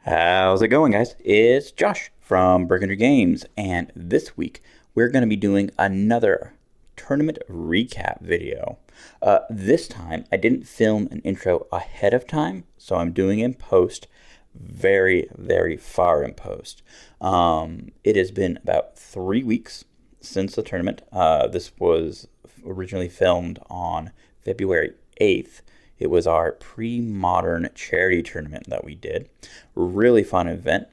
How's it going, guys? It's Josh from Brigandry Games, and this week we're going to be doing another tournament recap video. This time I didn't film an intro ahead of time, so I'm doing in post, very, very far in post. It has been about 3 weeks since the tournament. This was originally filmed on February 8th. It was our Premodern charity tournament that we did. Really fun event.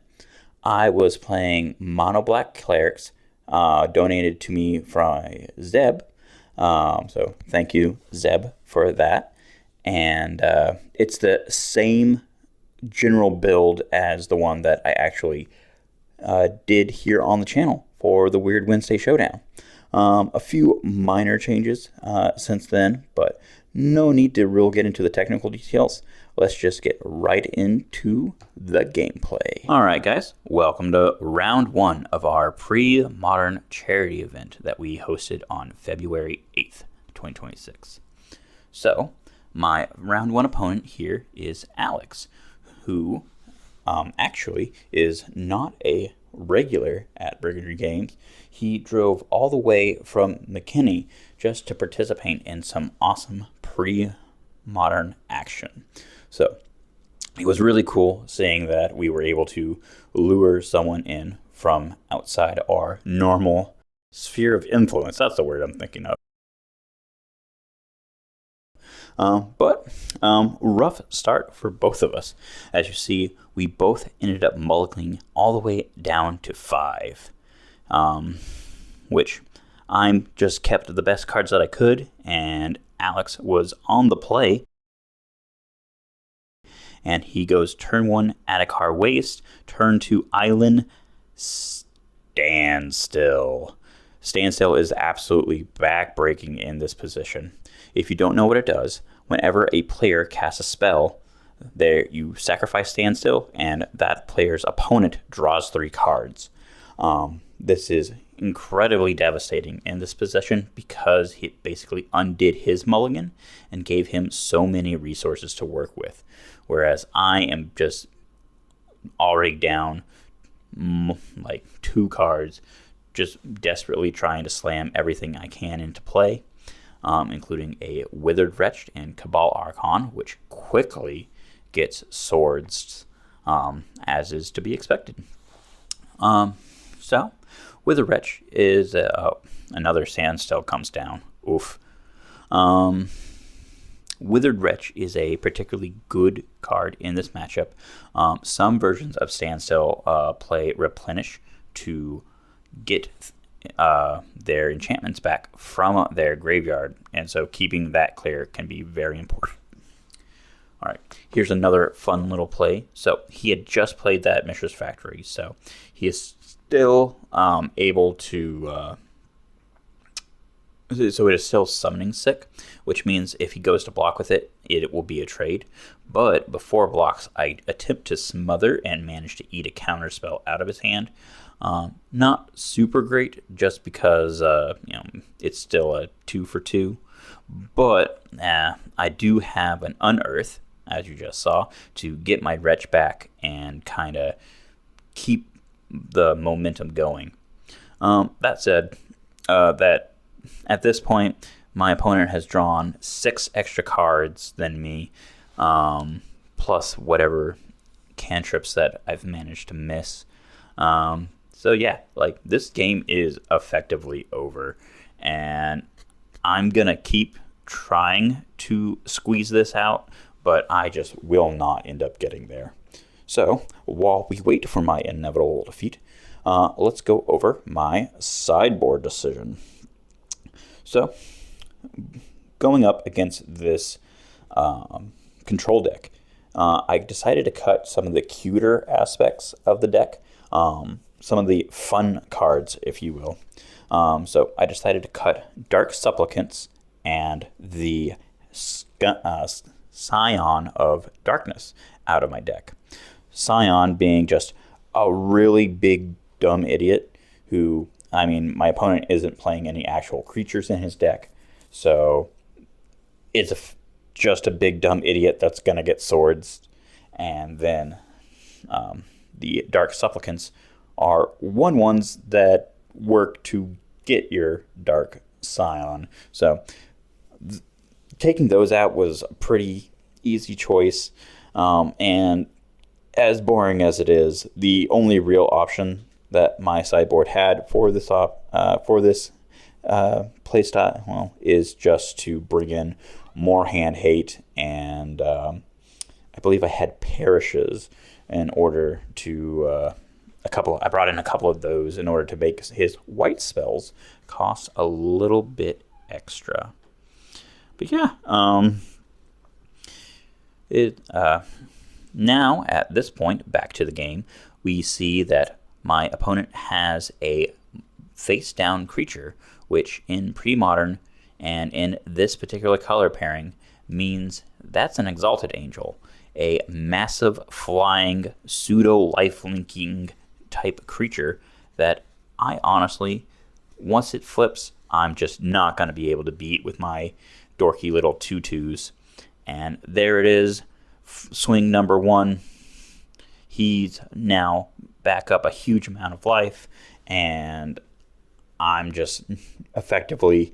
I was playing Mono Black Clerics, donated to me by Zeb. So thank you, Zeb, for that. And it's the same general build as the one that I actually did here on the channel for the Weird Wednesday Showdown. A few minor changes since then, but no need to really get into the technical details. Let's just get right into the gameplay. All right, guys, welcome to round one of our pre-modern charity event that we hosted on February 8th, 2026. So, my round one opponent here is Alex, who actually is not a regular at Brigandry Games. He drove all the way from McKinney just to participate in some awesome pre-modern action. So it was really cool seeing that we were able to lure someone in from outside our normal sphere of influence. That's the word I'm thinking of. But rough start for both of us. As you see, we both ended up mulliging all the way down to 5, which I'm just kept the best cards that I could, and Alex was on the play. And he goes turn 1, Attakar Waste, turn 2, Island, Standstill. Standstill is absolutely back-breaking in this position. If you don't know what it does, whenever a player casts a spell, there you sacrifice Standstill, and that player's opponent draws 3 cards. This is incredibly devastating in this position because he basically undid his mulligan and gave him so many resources to work with. Whereas I am just already down like 2 cards, just desperately trying to slam everything I can into play, including a Withered Wretch and Cabal Archon, which quickly gets swords, as is to be expected. So, Withered Wretch is another Standstill comes down. Oof. Withered Wretch is a particularly good card in this matchup. Some versions of Standstill play Replenish to get their enchantments back from their graveyard, and so keeping that clear can be very important. All right, here's another fun little play. So he had just played that Mishra's Factory, so he is still able to... So it is still summoning sick, which means if he goes to block with it, it will be a trade. But before blocks, I attempt to smother and manage to eat a counter spell out of his hand. Not super great, just because it's still a 2 for 2. But I do have an Unearth, as you just saw, to get my Wretch back and kind of keep the momentum going. That said, that at this point, my opponent has drawn 6 extra cards than me, plus whatever cantrips that I've managed to miss. So yeah, like this game is effectively over, and I'm gonna keep trying to squeeze this out, but I just will not end up getting there. So while we wait for my inevitable defeat, let's go over my sideboard decision. So, going up against this control deck, I decided to cut some of the cuter aspects of the deck, some of the fun cards, if you will. So I decided to cut Dark Supplicants and the Scion of Darkness out of my deck. Scion being just a really big, dumb idiot who... I mean, my opponent isn't playing any actual creatures in his deck, so it's just a big dumb idiot that's going to get swords, and then the Dark Supplicants are 1/1s that work to get your Dark Scion. So taking those out was a pretty easy choice. And as boring as it is, the only real option that my sideboard had for this playstyle, well, is just to bring in more hand hate, and I believe I had perishes in order to I brought in a couple of those in order to make his white spells cost a little bit extra. But yeah, now at this point, back to the game, we see that my opponent has a face-down creature, which in Premodern and in this particular color pairing means that's an Exalted Angel, a massive flying pseudo-life-linking type creature that I honestly, once it flips, I'm just not going to be able to beat with my dorky little 2/2s. And there it is, swing number 1. He's now back up a huge amount of life, and I'm just effectively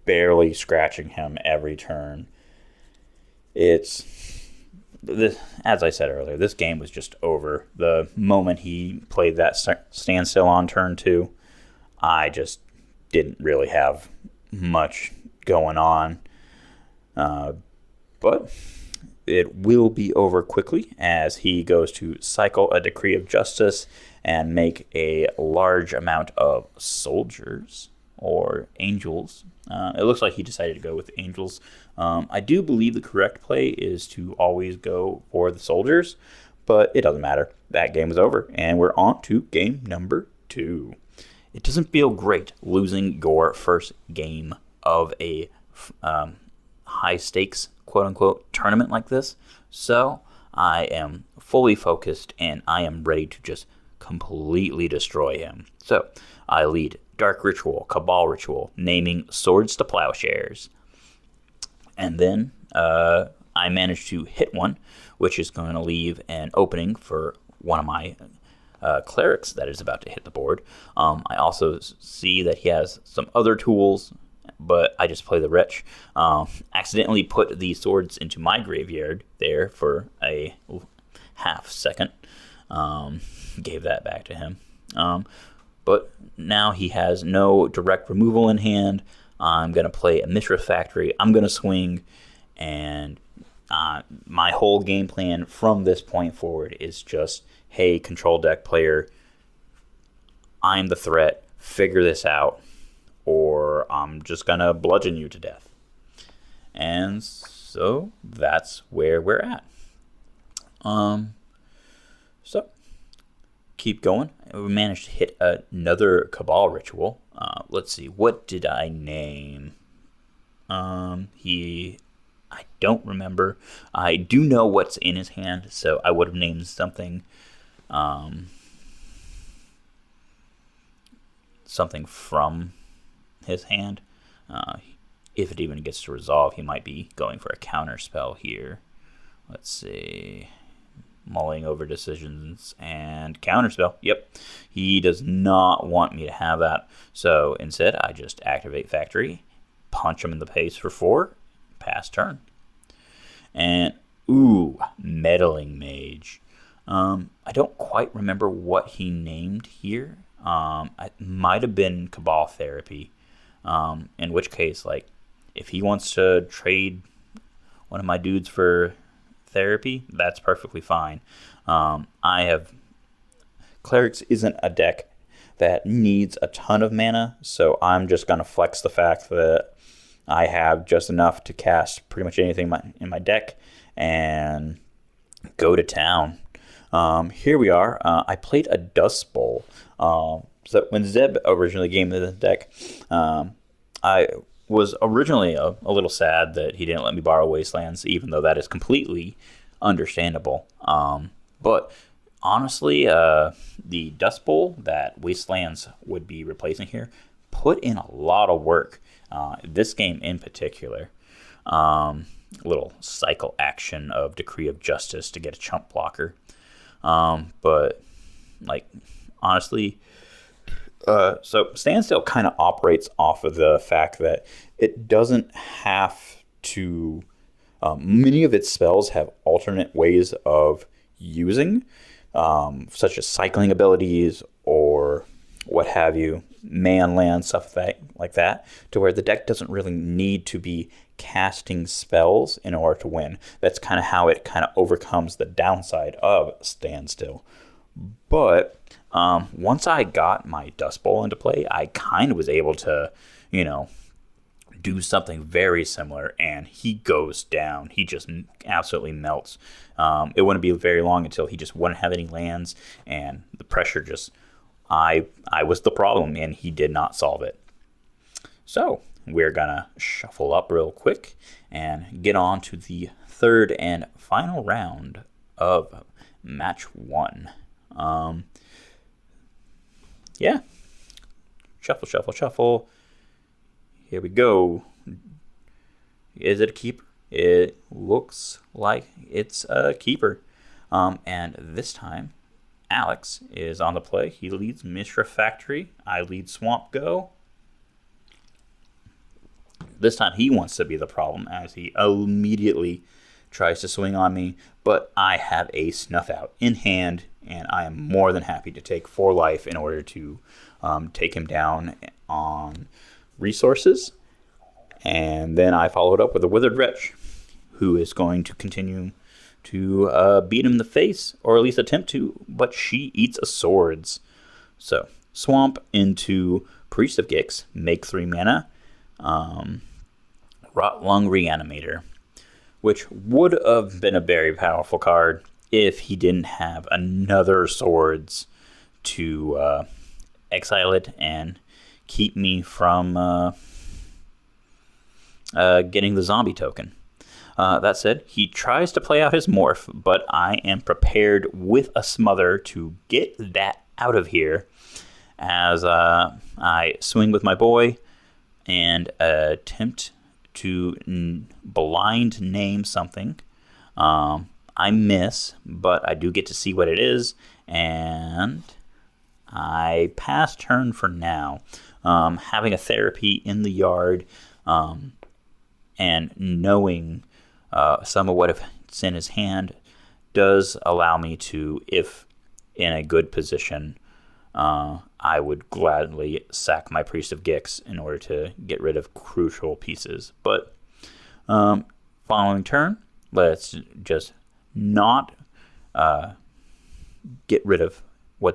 barely scratching him every turn. As I said earlier, this game was just over. The moment he played that standstill on turn 2, I just didn't really have much going on. But it will be over quickly as he goes to cycle a Decree of Justice and make a large amount of soldiers or angels. It looks like he decided to go with angels. I do believe the correct play is to always go for the soldiers, but it doesn't matter. That game is over, and we're on to game number 2. It doesn't feel great losing your first game of a high-stakes, quote-unquote, tournament like this, so I am fully focused, and I am ready to just completely destroy him. So I lead Dark Ritual, Cabal Ritual, naming Swords to Plowshares. And then I managed to hit one, which is going to leave an opening for one of my clerics that is about to hit the board. I also see that he has some other tools, but I just play the wretch. Accidentally put the swords into my graveyard there for a half second. Gave that back to him. But now he has no direct removal in hand. I'm going to play a Mishra Factory. I'm going to swing, and my whole game plan from this point forward is just, hey, control deck player, I'm the threat. Figure this out, or I'm just going to bludgeon you to death. And so that's where we're at. So keep going. We managed to hit another Cabal Ritual. Let's see, what did I name? I don't remember. I do know what's in his hand, so I would have named something, something from his hand. If it even gets to resolve, he might be going for a counter spell here. Let's see. Mulling over decisions and counterspell. Yep. He does not want me to have that. So instead, I just activate Factory, punch him in the face for 4, pass turn. And, Meddling Mage. I don't quite remember what he named here. It might have been Cabal Therapy. In which case, if he wants to trade one of my dudes for therapy, that's perfectly fine. Clerics isn't a deck that needs a ton of mana, so I'm just going to flex the fact that I have just enough to cast pretty much anything in my deck and go to town. Here we are. I played a Dust Bowl. So when Zeb originally gave me the deck, I was originally a little sad that he didn't let me borrow Wastelands, even though that is completely understandable. But honestly, the Dust Bowl that Wastelands would be replacing here put in a lot of work. This game in particular. Little cycle action of Decree of Justice to get a chump blocker. But like honestly, so Standstill kind of operates off of the fact that it doesn't have to. Many of its spells have alternate ways of using, such as cycling abilities or what have you, man, land, stuff like that, to where the deck doesn't really need to be casting spells in order to win. That's kind of how it kind of overcomes the downside of Standstill. But once I got my Dust Bowl into play, I kind of was able to, do something very similar, and he goes down. He just absolutely melts. It wouldn't be very long until he just wouldn't have any lands, and the pressure just, I was the problem, and he did not solve it. So we're gonna shuffle up real quick and get on to the third and final round of match 1. Yeah. Shuffle. Here we go. Is it a keeper? It looks like it's a keeper. And this time, Alex is on the play. He leads Mishra Factory. I lead Swamp Go. This time he wants to be the problem as he immediately tries to swing on me. But I have a Snuff Out in hand, and I am more than happy to take 4 life in order to take him down on resources. And then I followed up with a Withered Wretch, who is going to continue to beat him in the face, or at least attempt to, but she eats a swords. So swamp into Priest of Gix, make 3 mana, Rot Lung Reanimator, which would have been a very powerful card if he didn't have another swords to exile it and keep me from getting the zombie token. That said, he tries to play out his morph, but I am prepared with a Smother to get that out of here as I swing with my boy and attempt to blind name something. I miss, but I do get to see what it is, and I pass turn for now. Having a therapy in the yard and knowing some of what's in his hand does allow me to, if in a good position, I would gladly sack my Priest of Gix in order to get rid of crucial pieces. But following turn, let's just not get rid of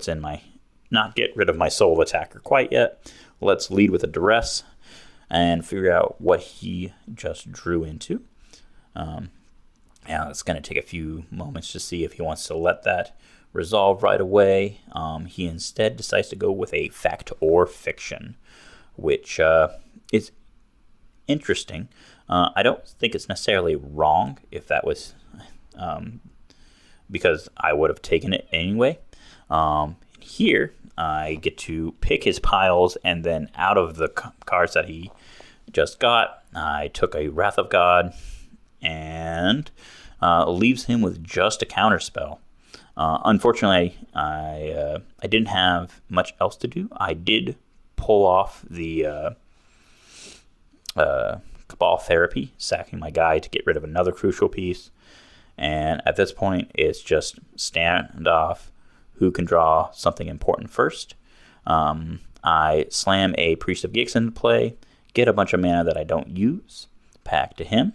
my Soul Attacker quite yet. Let's lead with a Duress and figure out what he just drew into. Now it's going to take a few moments to see if he wants to let that resolve right away. He instead decides to go with a Fact or Fiction, which is interesting. I don't think it's necessarily wrong if that was because I would have taken it anyway. Here, I get to pick his piles, and then out of the cards that he just got, I took a Wrath of God and leaves him with just a counterspell. Unfortunately, I didn't have much else to do. I did pull off the Cabal Therapy, sacking my guy to get rid of another crucial piece. And at this point, it's just standoff. Who can draw something important first? I slam a Priest of Gix into play, get a bunch of mana that I don't use, pack to him.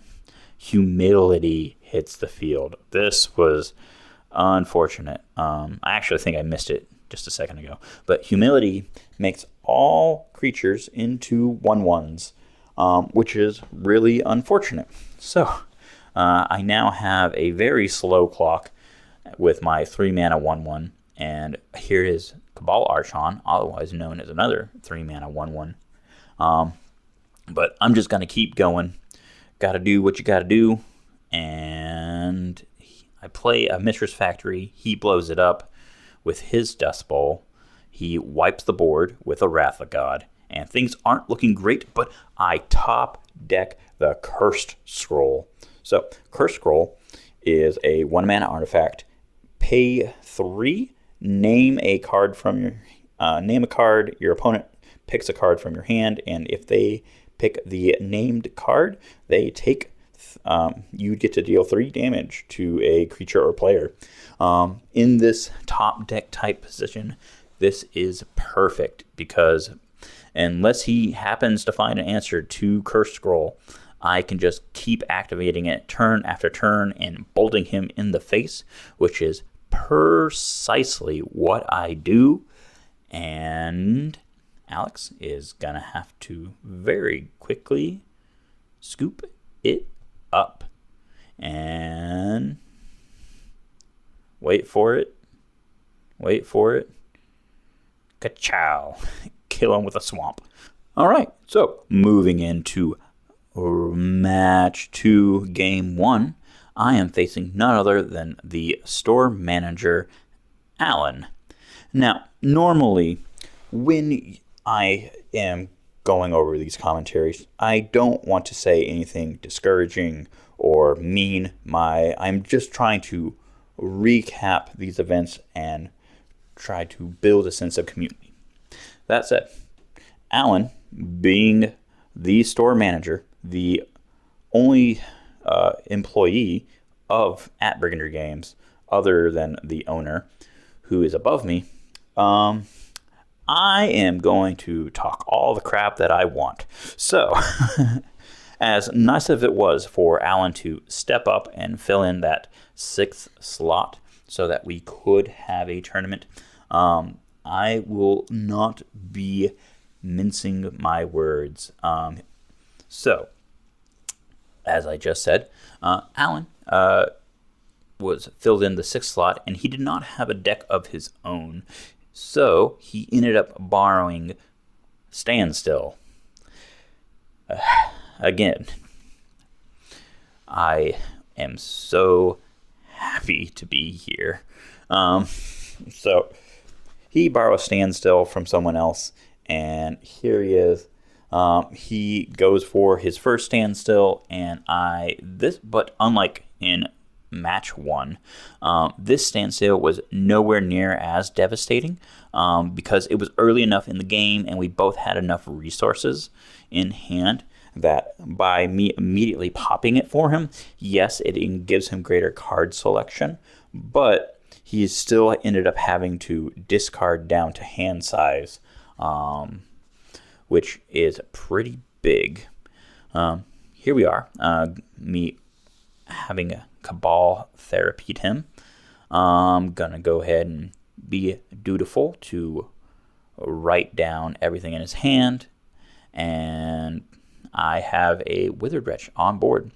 Humility hits the field. This was unfortunate. I actually think I missed it just a second ago. But Humility makes all creatures into 1/1s, which is really unfortunate. So I now have a very slow clock with my 3 mana 1/1. And here is Cabal Archon, otherwise known as another 3 mana 1/1. But I'm just going to keep going. Got to do what you got to do. And I play a Mishra's Factory. He blows it up with his Dust Bowl. He wipes the board with a Wrath of God. And things aren't looking great, but I top deck the Cursed Scroll. So, Cursed Scroll is a 1 mana artifact. pay 3, name a card from your name a card. Your opponent picks a card from your hand, and if they pick the named card, they take you get to deal 3 damage to a creature or player. In this top deck type position, this is perfect because unless he happens to find an answer to Curse Scroll, I can just keep activating it turn after turn and bolting him in the face, which is precisely what I do. And Alex is going to have to very quickly scoop it up. And wait for it. Wait for it. Ka-chow. Kill him with a swamp. All right, so moving into match 2, game 1, I am facing none other than the store manager, Alan. Now, normally, when I am going over these commentaries, I don't want to say anything discouraging or mean. I'm just trying to recap these events and try to build a sense of community. That said, Alan, being the store manager, the only employee at Brigandry Games other than the owner, who is above me, I am going to talk all the crap that I want. So, as nice as it was for Alan to step up and fill in that 6th slot so that we could have a tournament, I will not be mincing my words. So, as I just said, Alan was filled in the 6th slot, and he did not have a deck of his own. So, he ended up borrowing Standstill. Again, I am so happy to be here. So, he borrows Standstill from someone else, and here he is. He goes for his first Standstill, and but unlike in match 1, this Standstill was nowhere near as devastating because it was early enough in the game and we both had enough resources in hand that by me immediately popping it for him, yes, it gives him greater card selection, but he still ended up having to discard down to hand size, which is pretty big. Here we are, me having a Cabal therapied him. I'm going to go ahead and be dutiful to write down everything in his hand, and I have a Withered Wretch on board.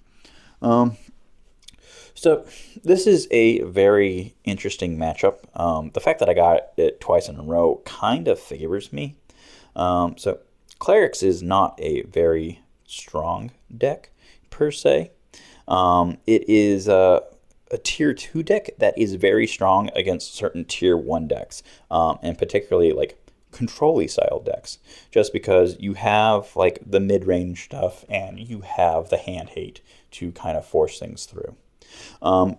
So this is a very interesting matchup. The fact that I got it twice in a row kind of favors me. So Clerics is not a very strong deck per se. It is a tier 2 deck that is very strong against certain tier 1 decks, and particularly like control-y style decks, just because you have like the mid-range stuff and you have the hand hate to kind of force things through.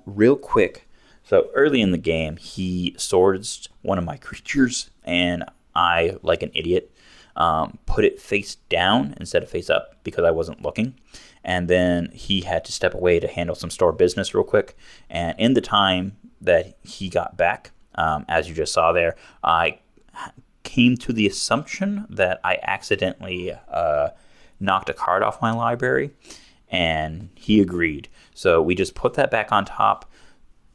Real quick, so early in the game, he swords one of my creatures, and I, like an idiot, put it face down instead of face up because I wasn't looking. And then he had to step away to handle some store business real quick. And in the time that he got back, as you just saw there, I came to the assumption that I accidentally knocked a card off my library, and he agreed. So we just put that back on top,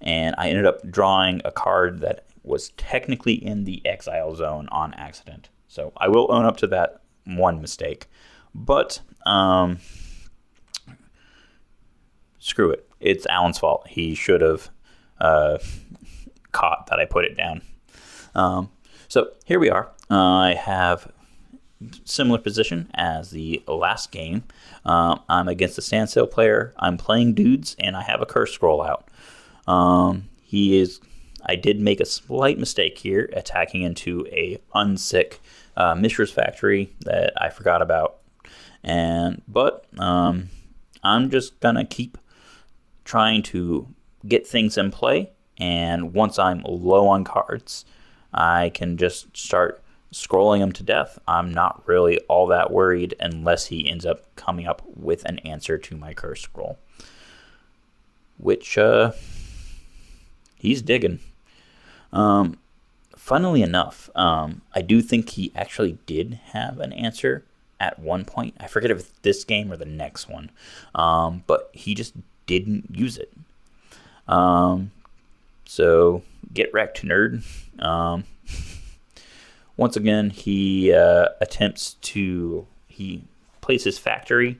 and I ended up drawing a card that was technically in the exile zone on accident. So I will own up to that one mistake. But screw it. It's Alan's fault. He should have caught that I put it down. So here we are. I have similar position as the last game. I'm against a standstill player. I'm playing dudes, and I have a curse scroll out. I did make a slight mistake here, attacking into a unsick Mishra's Factory that I forgot about. But I'm just gonna keep trying to get things in play and once I'm low on cards, I can just start scrolling them to death. I'm not really all that worried unless he ends up coming up with an answer to my curse scroll, which he's digging. Funnily enough, I do think he actually did have an answer at one point. I forget if it's this game or the next one, but he just didn't use it. So get wrecked, nerd. Once again, he he plays his factory,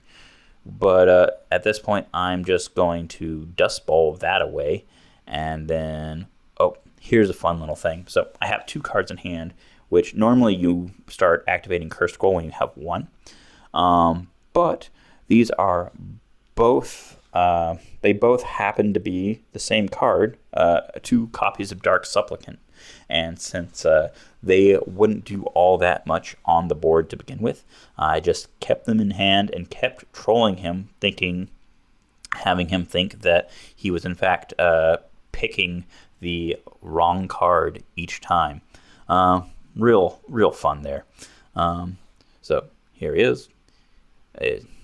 but at this point, I'm just going to Dust Bowl that away, and then, oh, here's a fun little thing. So I have 2 cards in hand, which normally you start activating Curse Scroll when you have 1. But these are both, they both happen to be the same card, 2 copies of Dark Supplicant. And since they wouldn't do all that much on the board to begin with, I just kept them in hand and kept trolling him, having him think that he was in fact picking the wrong card each time. Real fun there. So here he is.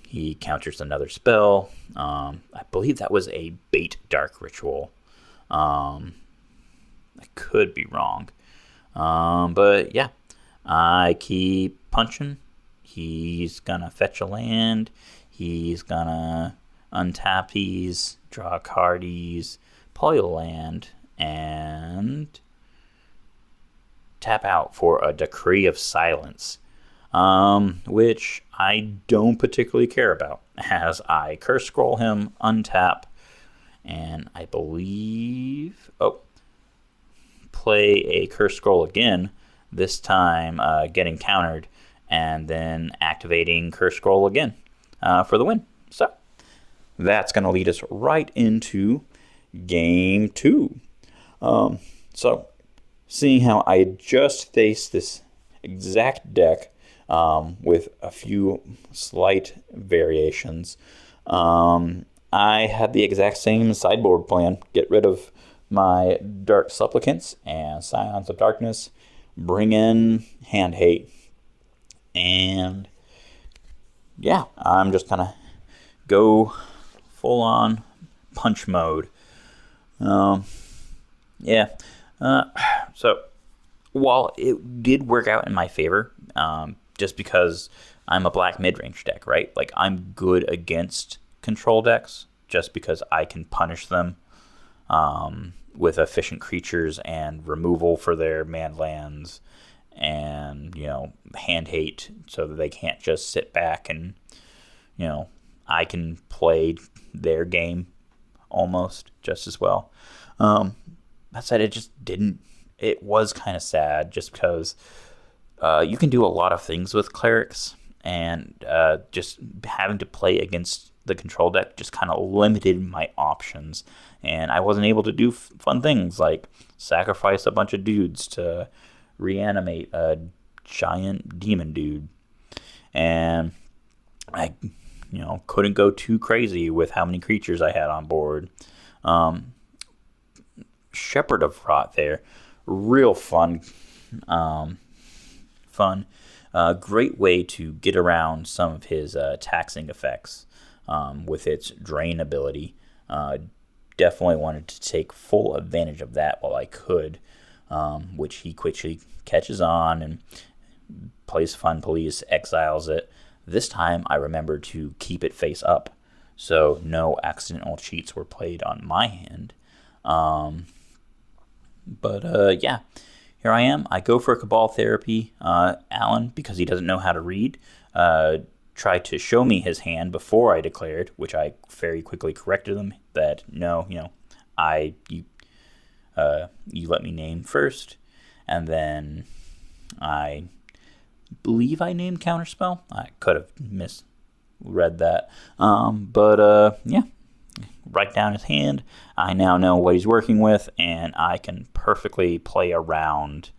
He counters another spell. I believe that was a Bait Dark Ritual. I could be wrong. But yeah, I keep punching. He's gonna fetch a land. He's gonna untap these, draw cardies, play a land, and tap out for a Decree of Silence, which I don't particularly care about, as I curse scroll him, untap, and I believe, play a curse scroll again, this time getting countered, and then activating curse scroll again for the win. So that's going to lead us right into game 2. So seeing how I had just faced this exact deck with a few slight variations, I had the exact same sideboard plan. Get rid of my Dark Supplicants and Scions of Darkness, bring in Hand Hate, and yeah, I'm just gonna go full on punch mode. So while it did work out in my favor, just because I'm a black mid-range deck, right? Like, I'm good against control decks just because I can punish them with efficient creatures and removal for their man lands, and hand hate, so that they can't just sit back and I can play their game almost just as well. That said, it was kind of sad just because you can do a lot of things with clerics, and just having to play against the control deck just kind of limited my options, and I wasn't able to do fun things like sacrifice a bunch of dudes to reanimate a giant demon dude, and I couldn't go too crazy with how many creatures I had on board. Shepherd of Rot there, real fun. Great way to get around some of his taxing effects with its drain ability. Definitely wanted to take full advantage of that while I could, which he quickly catches on and plays Fun Police, exiles it. This time I remembered to keep it face up, so no accidental cheats were played on my hand. Yeah, here I am. I go for Cabal Therapy. Alan, because he doesn't know how to read, tried to show me his hand before I declared, which I very quickly corrected him that no, you let me name first, and then I believe I named Counterspell. I could have misread that, yeah. Write down his hand. I now know what he's working with, and I can perfectly play around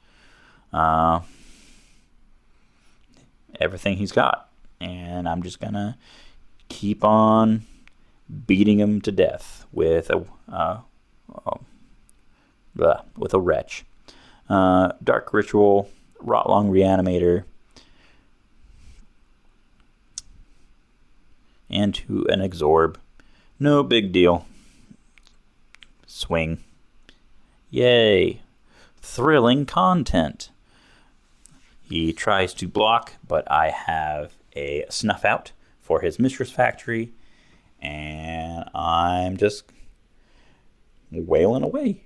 everything he's got. And I'm just gonna keep on beating him to death with a with a Wretch. Dark Ritual, Rotlong Reanimator, and to an Exorb. No big deal. Swing. Yay. Thrilling content. He tries to block, but I have a Snuff Out for his Mistress Factory, and I'm just wailing away.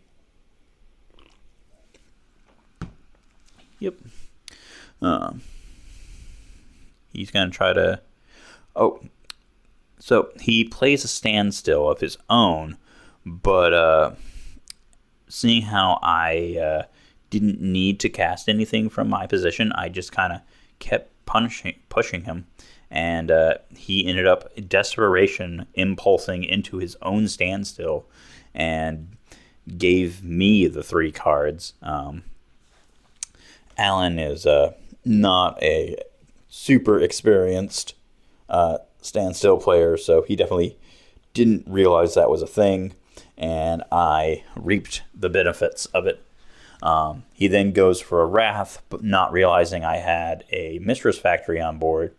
Yep. He's going to try to... Oh, so he plays a standstill of his own, but seeing how I didn't need to cast anything from my position, I just kind of kept pushing him, and he ended up desperation impulsing into his own standstill and gave me the 3 cards. Alan is not a super experienced standstill player, so he definitely didn't realize that was a thing, and I reaped the benefits of it. He then goes for a Wrath, but not realizing I had a Mistress Factory on board.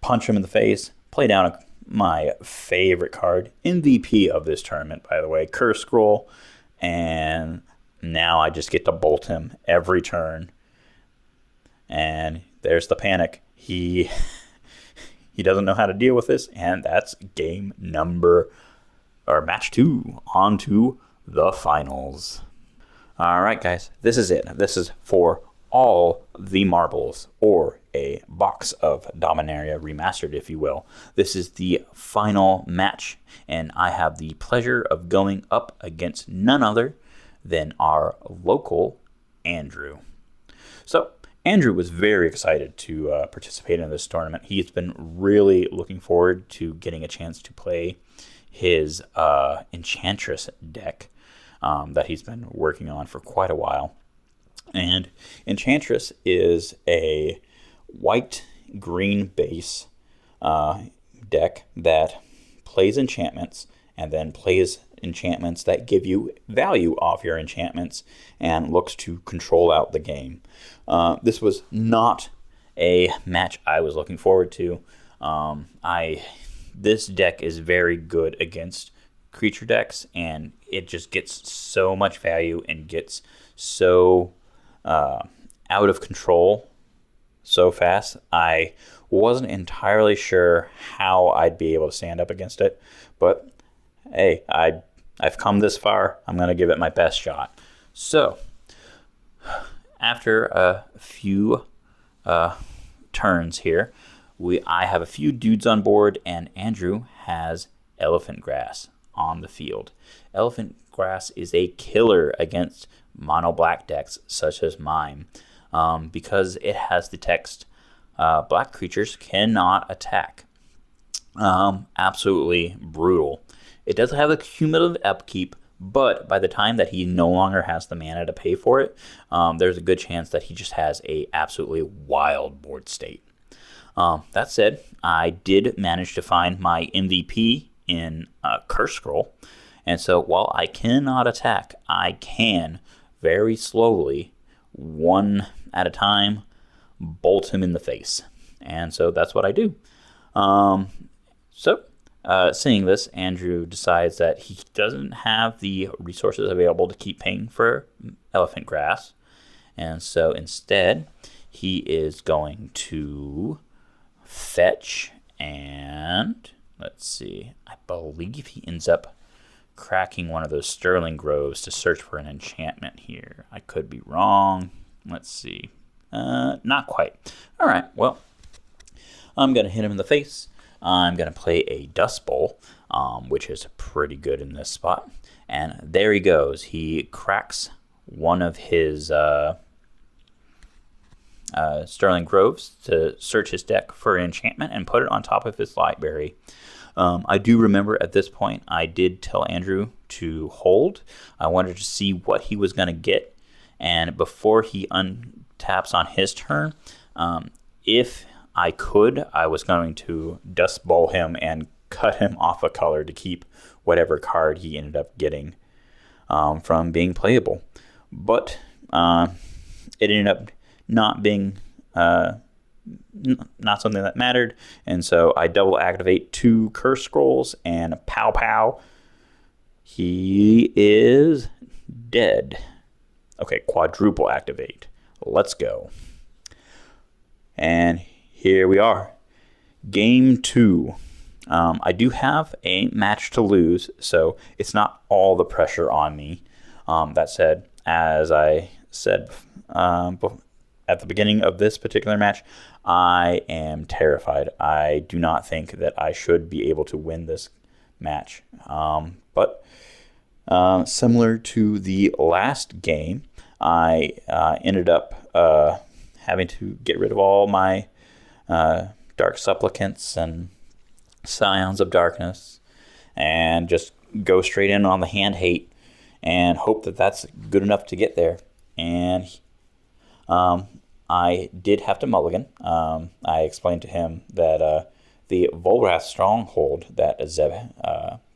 Punch him in the face, play down my favorite card, MVP of this tournament, by the way, Curse Scroll, and now I just get to bolt him every turn. And there's the panic. He doesn't know how to deal with this, and that's match 2, on to the finals. All right, guys, this is it. This is for all the marbles, or a box of Dominaria Remastered, if you will. This is the final match, and I have the pleasure of going up against none other than our local Andrew. So, Andrew was very excited to participate in this tournament. He's been really looking forward to getting a chance to play his Enchantress deck that he's been working on for quite a while. And Enchantress is a white-green base deck that plays enchantments and then plays enchantments that give you value off your enchantments and looks to control out the game. This was not a match I was looking forward to. This deck is very good against creature decks, and it just gets so much value and gets so out of control so fast. I wasn't entirely sure how I'd be able to stand up against it, but hey, I've come this far. I'm going to give it my best shot. So, after a few turns here, I have a few dudes on board, and Andrew has Elephant Grass on the field. Elephant Grass is a killer against mono black decks such as mine, because it has the text, black creatures cannot attack. Absolutely brutal. It does have a cumulative upkeep, but by the time that he no longer has the mana to pay for it, there's a good chance that he just has a absolutely wild board state. That said, I did manage to find my MVP in Curse Scroll, and so while I cannot attack, I can very slowly, one at a time, bolt him in the face. And so that's what I do. Seeing this, Andrew decides that he doesn't have the resources available to keep paying for Elephant Grass. And so instead, he is going to fetch, and let's see, I believe he ends up cracking one of those Sterling Groves to search for an enchantment here. I could be wrong. Let's see. Not quite. All right, well, I'm going to hit him in the face. I'm going to play a Dust Bowl, which is pretty good in this spot. And there he goes. He cracks one of his Sterling Groves to search his deck for enchantment and put it on top of his Lightberry. I do remember at this point, I did tell Andrew to hold. I wanted to see what he was going to get. And before he untaps on his turn, if I could, I was going to Dust Bowl him and cut him off a color to keep whatever card he ended up getting. from being playable. But it ended up not being not something that mattered, and so I double activate 2 curse scrolls, and pow pow, he is dead. Okay, quadruple activate. Let's go. And here we are. Game 2. I do have a match to lose, so it's not all the pressure on me. That said, as I said at the beginning of this particular match, I am terrified. I do not think that I should be able to win this match. But similar to the last game, I ended up having to get rid of all my Dark Supplicants and Scions of Darkness and just go straight in on the hand hate and hope that that's good enough to get there. And I did have to mulligan. I explained to him that the Volrath Stronghold that Zeb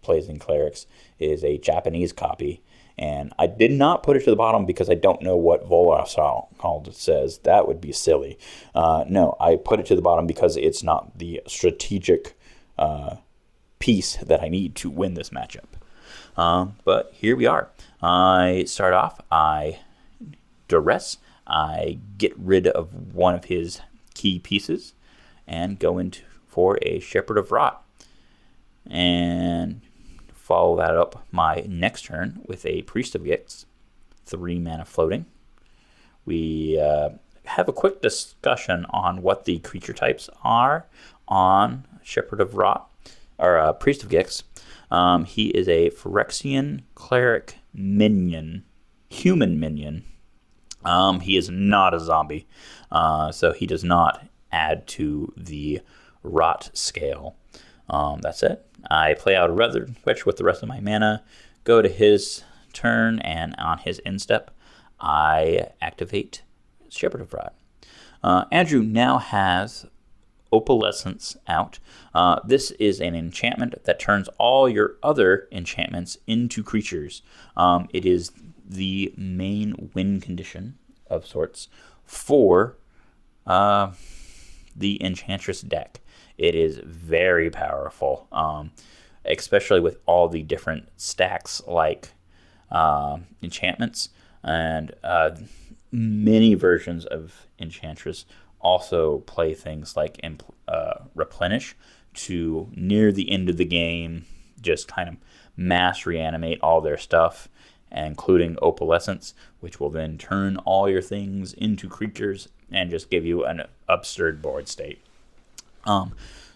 plays in Clerics is a Japanese copy, and I did not put it to the bottom because I don't know what Volrath Stronghold says. That would be silly. No, I put it to the bottom because it's not the strategic piece that I need to win this matchup. But here we are. I start off, I duress, I get rid of one of his key pieces and go into for a Shepherd of Rot, and follow that up my next turn with a Priest of Gix, 3 mana floating. We have a quick discussion on what the creature types are on Shepherd of Rot, or Priest of Gix. He is a Phyrexian Cleric minion, human minion. He is not a zombie, so he does not add to the Rot scale. That's it. I play out a Weathered Witch with the rest of my mana, go to his turn, and on his end step, I activate Shepherd of Rot. Andrew now has Opalescence out. This is an enchantment that turns all your other enchantments into creatures. It is the main win condition of sorts for the Enchantress deck. It is very powerful, especially with all the different stacks like enchantments, and many versions of Enchantress also play things like Replenish to, near the end of the game, just kind of mass reanimate all their stuff, including Opalescence, which will then turn all your things into creatures and just give you an absurd board state.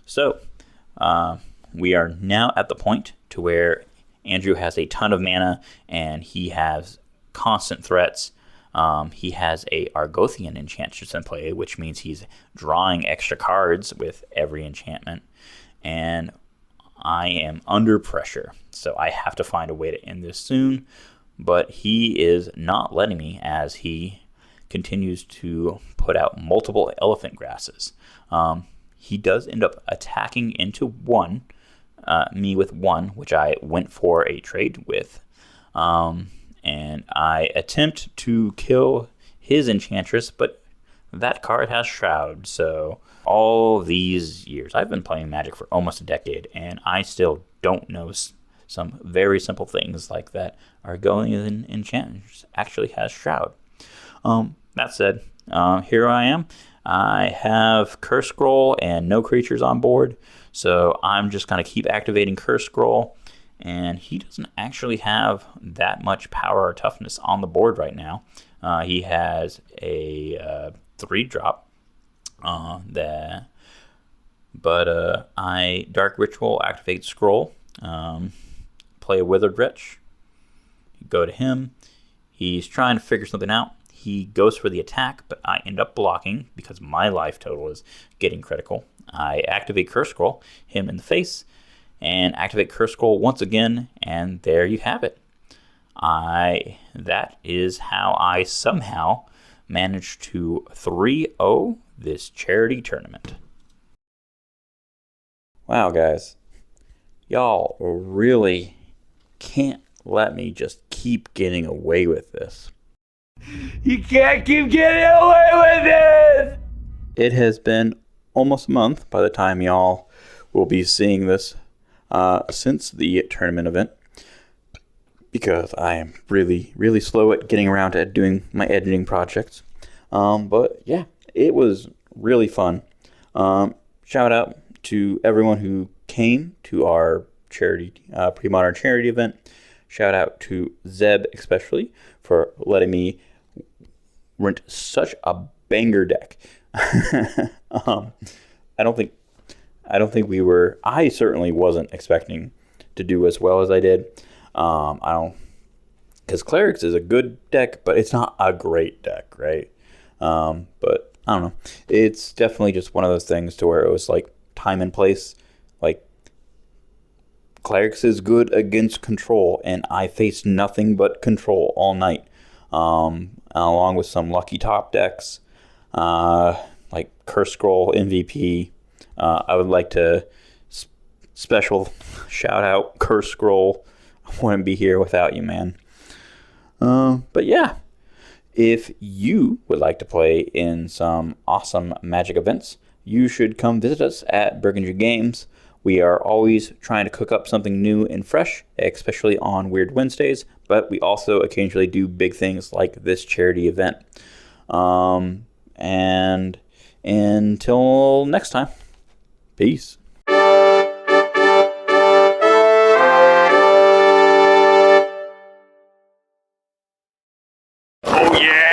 So we are now at the point to where Andrew has a ton of mana and he has constant threats. He has a Argothian Enchantress in play, which means he's drawing extra cards with every enchantment, and I am under pressure, so I have to find a way to end this soon, but he is not letting me as he continues to put out multiple Elephant Grasses. He does end up attacking into me with 1, which I went for a trade with. And I attempt to kill his Enchantress, but that card has Shroud. So all these years, I've been playing Magic for almost a decade, and I still don't know some very simple things like that Argothian Enchantress actually has Shroud. That said, here I am. I have Curse Scroll and no creatures on board, so I'm just going to keep activating Curse Scroll, and he doesn't actually have that much power or toughness on the board right now. He has a 3-drop, but I Dark Ritual, activate Scroll, play a Withered Witch, go to him. He's trying to figure something out. He goes for the attack, but I end up blocking because my life total is getting critical. I activate Curse Scroll, him in the face, and activate Curse Scroll once again, and there you have it. That is how I somehow managed to 3-0 this charity tournament. Wow, guys. Y'all really can't let me just keep getting away with this. You can't keep getting away with this! It has been almost a month by the time y'all will be seeing this since the tournament event, because I am really, really slow at getting around to doing my editing projects. But yeah, it was really fun. Shout out to everyone who came to our charity, Premodern charity event. Shout out to Zeb especially for letting me rent such a banger deck. I certainly wasn't expecting to do as well as I did. Because Clerics is a good deck, but it's not a great deck, right? But I don't know. It's definitely just one of those things to where it was like time and place. Like, Clerics is good against control, and I faced nothing but control all night. Along with some lucky top decks, like Curse Scroll MVP. I would like to special shout out Curse Scroll. I wouldn't be here without you, man. But yeah, if you would like to play in some awesome Magic events, you should come visit us at Brigandry Games. We are always trying to cook up something new and fresh, especially on Weird Wednesdays, but we also occasionally do big things like this charity event. And until next time, peace. Oh yeah!